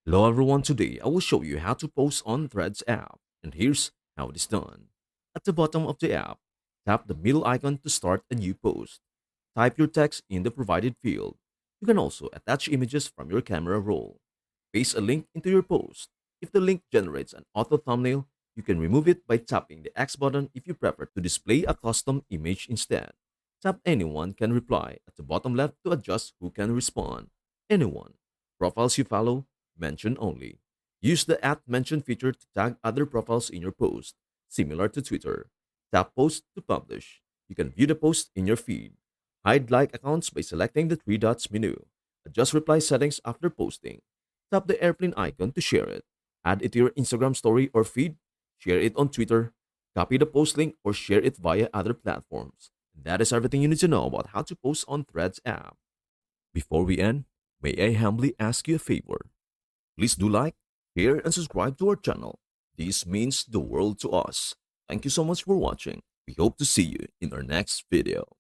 Hello everyone, today I will show you how to post on Threads app, and here's how it is done. At the bottom of the app, tap the middle icon to start a new post. Type your text in the provided field. You can also attach images from your camera roll. Paste a link into your post. If the link generates an auto thumbnail, you can remove it by tapping the X button if you prefer to display a custom image instead. Tap Anyone Can Reply at the bottom left to adjust who can respond. Anyone. Profiles you follow, mention only. Use the @mention feature to tag other profiles in your post, similar to Twitter. Tap Post to publish. You can view the post in your feed. Hide like accounts by selecting the three dots menu. Adjust reply settings after posting. Tap the airplane icon to share it. Add it to your Instagram story or feed. Share it on Twitter. Copy the post link or share it via other platforms. That is everything you need to know about how to post on Threads app. Before we end, may I humbly ask you a favor? Please do like, share, and subscribe to our channel. This means the world to us. Thank you so much for watching. We hope to see you in our next video.